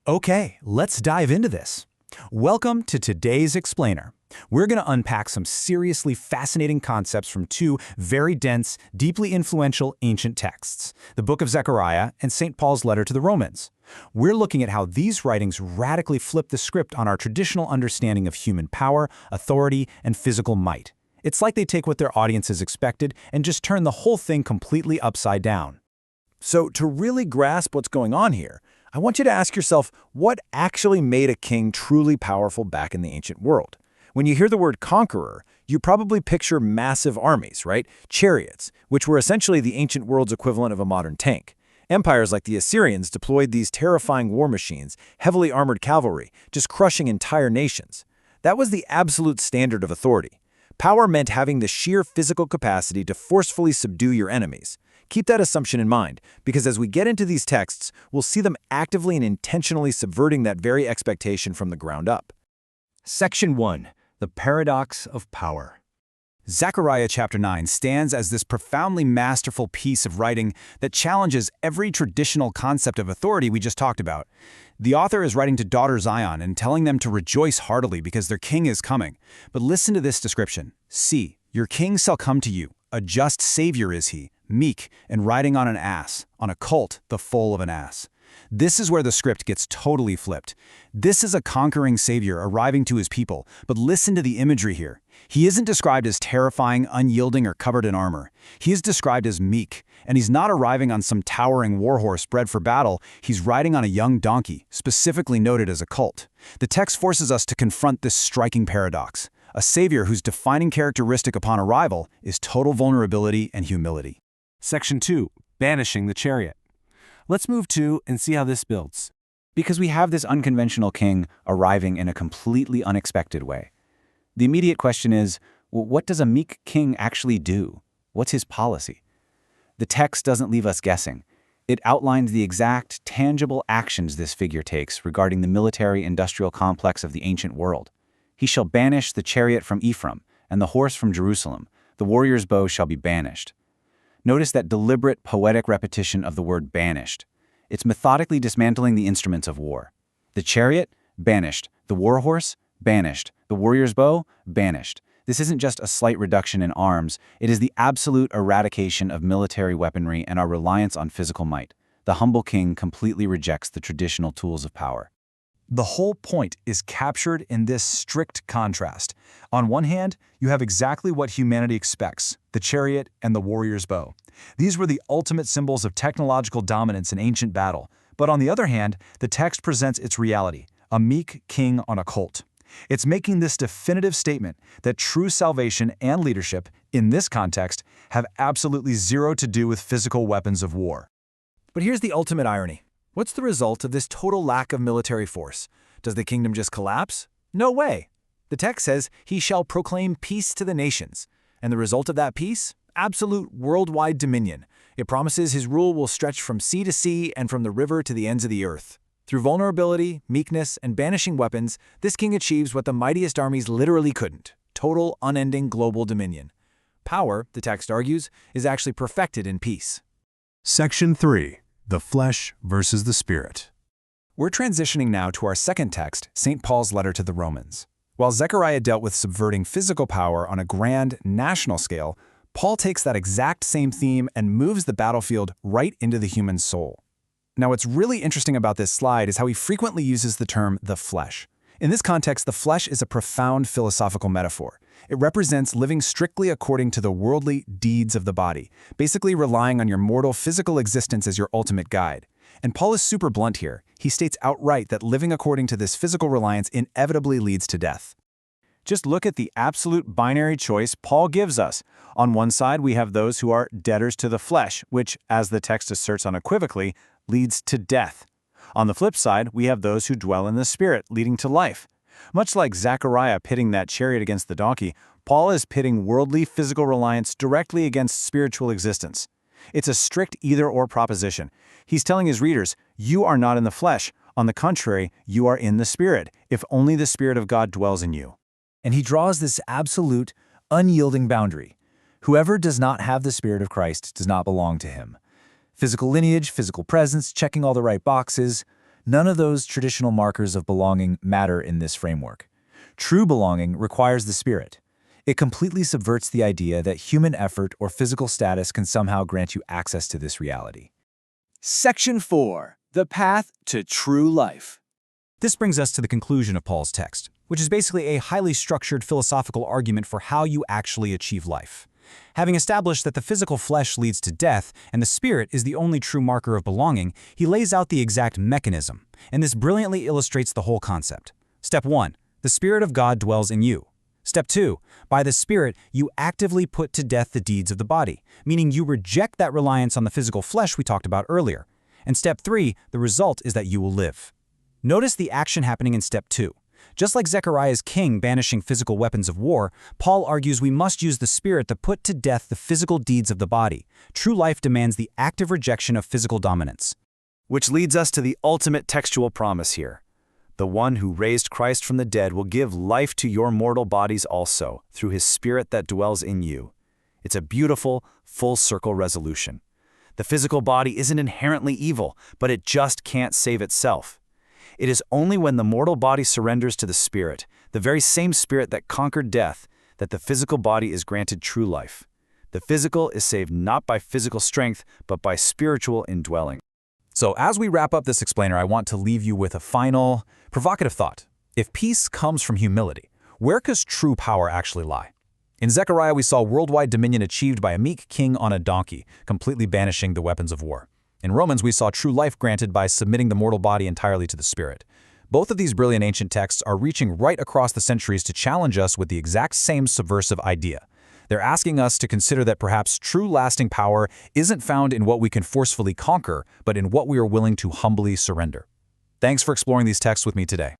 Okay, let's dive into this. Welcome to today's Explainer. We're going to unpack some seriously fascinating concepts from two very dense, deeply influential ancient texts, the Book of Zechariah and St. Paul's letter to the Romans. We're looking at how these writings radically flip the script on our traditional understanding of human power, authority, and physical might. It's like they take what their audiences expected and just turn the whole thing completely upside down. So to really grasp what's going on here, I want you to ask yourself what actually made a king truly powerful back in the ancient world. When you hear the word conqueror, you probably picture massive armies, right? Chariots, which were essentially the ancient world's equivalent of a modern tank. Empires like the Assyrians deployed these terrifying war machines, heavily armored cavalry, just crushing entire nations. That was the absolute standard of authority. Power meant having the sheer physical capacity to forcefully subdue your enemies. Keep that assumption in mind, because as we get into these texts, we'll see them actively and intentionally subverting that very expectation from the ground up. Section 1. The Paradox of Power. Zechariah chapter 9 stands as this profoundly masterful piece of writing that challenges every traditional concept of authority we just talked about. The author is writing to daughter Zion and telling them to rejoice heartily because their king is coming. But listen to this description. See, your king shall come to you. A just Savior is he, meek, and riding on an ass, on a colt, the foal of an ass. This is where the script gets totally flipped. This is a conquering Savior arriving to his people, but listen to the imagery here. He isn't described as terrifying, unyielding, or covered in armor. He is described as meek, and he's not arriving on some towering warhorse bred for battle. He's riding on a young donkey, specifically noted as a colt. The text forces us to confront this striking paradox. A Savior whose defining characteristic upon arrival is total vulnerability and humility. Section 2. Banishing the chariot. Let's move to and see how this builds. Because we have this unconventional king arriving in a completely unexpected way. The immediate question is, well, what does a meek king actually do? What's his policy? The text doesn't leave us guessing. It outlines the exact, tangible actions this figure takes regarding the military-industrial complex of the ancient world. He shall banish the chariot from Ephraim, and the horse from Jerusalem. The warrior's bow shall be banished. Notice that deliberate, poetic repetition of the word banished. It's methodically dismantling the instruments of war. The chariot? Banished. The warhorse? Banished. The warrior's bow? Banished. This isn't just a slight reduction in arms, it is the absolute eradication of military weaponry and our reliance on physical might. The humble king completely rejects the traditional tools of power. The whole point is captured in this strict contrast. On one hand, you have exactly what humanity expects, the chariot and the warrior's bow. These were the ultimate symbols of technological dominance in ancient battle. But on the other hand, the text presents its reality, a meek king on a colt. It's making this definitive statement that true salvation and leadership, in this context, have absolutely zero to do with physical weapons of war. But here's the ultimate irony. What's the result of this total lack of military force? Does the kingdom just collapse? No way. The text says, he shall proclaim peace to the nations. And the result of that peace? Absolute worldwide dominion. It promises his rule will stretch from sea to sea and from the river to the ends of the earth. Through vulnerability, meekness, and banishing weapons, this king achieves what the mightiest armies literally couldn't: total, unending global dominion. Power, the text argues, is actually perfected in peace. Section 3. The Flesh versus the Spirit. We're transitioning now to our second text, St. Paul's letter to the Romans. While Zechariah dealt with subverting physical power on a grand, national scale, Paul takes that exact same theme and moves the battlefield right into the human soul. Now, what's really interesting about this slide is how he frequently uses the term the flesh. In this context, the flesh is a profound philosophical metaphor. It represents living strictly according to the worldly deeds of the body, basically relying on your mortal physical existence as your ultimate guide. And Paul is super blunt here. He states outright that living according to this physical reliance inevitably leads to death. Just look at the absolute binary choice Paul gives us. On one side, we have those who are debtors to the flesh, which, as the text asserts unequivocally, leads to death. On the flip side, we have those who dwell in the Spirit, leading to life. Much like Zechariah pitting that chariot against the donkey, Paul is pitting worldly physical reliance directly against spiritual existence. It's a strict either-or proposition. He's telling his readers, you are not in the flesh. On the contrary, you are in the Spirit, if only the Spirit of God dwells in you. And he draws this absolute, unyielding boundary. Whoever does not have the Spirit of Christ does not belong to him. Physical lineage, physical presence, checking all the right boxes. None of those traditional markers of belonging matter in this framework. True belonging requires the spirit. It completely subverts the idea that human effort or physical status can somehow grant you access to this reality. Section 4. The Path to True Life. This brings us to the conclusion of Paul's text, which is basically a highly structured philosophical argument for how you actually achieve life. Having established that the physical flesh leads to death and the spirit is the only true marker of belonging, he lays out the exact mechanism, and this brilliantly illustrates the whole concept. Step 1. The Spirit of God dwells in you. Step 2. By the Spirit, you actively put to death the deeds of the body, meaning you reject that reliance on the physical flesh we talked about earlier. And Step 3, the result is that you will live. Notice the action happening in Step 2. Just like Zechariah's king banishing physical weapons of war, Paul argues we must use the Spirit to put to death the physical deeds of the body. True life demands the active rejection of physical dominance. Which leads us to the ultimate textual promise here. The one who raised Christ from the dead will give life to your mortal bodies also, through his Spirit that dwells in you. It's a beautiful, full-circle resolution. The physical body isn't inherently evil, but it just can't save itself. It is only when the mortal body surrenders to the Spirit, the very same Spirit that conquered death, that the physical body is granted true life. The physical is saved not by physical strength, but by spiritual indwelling. So as we wrap up this explainer, I want to leave you with a final, provocative thought. If peace comes from humility, where does true power actually lie? In Zechariah, we saw worldwide dominion achieved by a meek king on a donkey, completely banishing the weapons of war. In Romans, we saw true life granted by submitting the mortal body entirely to the Spirit. Both of these brilliant ancient texts are reaching right across the centuries to challenge us with the exact same subversive idea. They're asking us to consider that perhaps true lasting power isn't found in what we can forcefully conquer, but in what we are willing to humbly surrender. Thanks for exploring these texts with me today.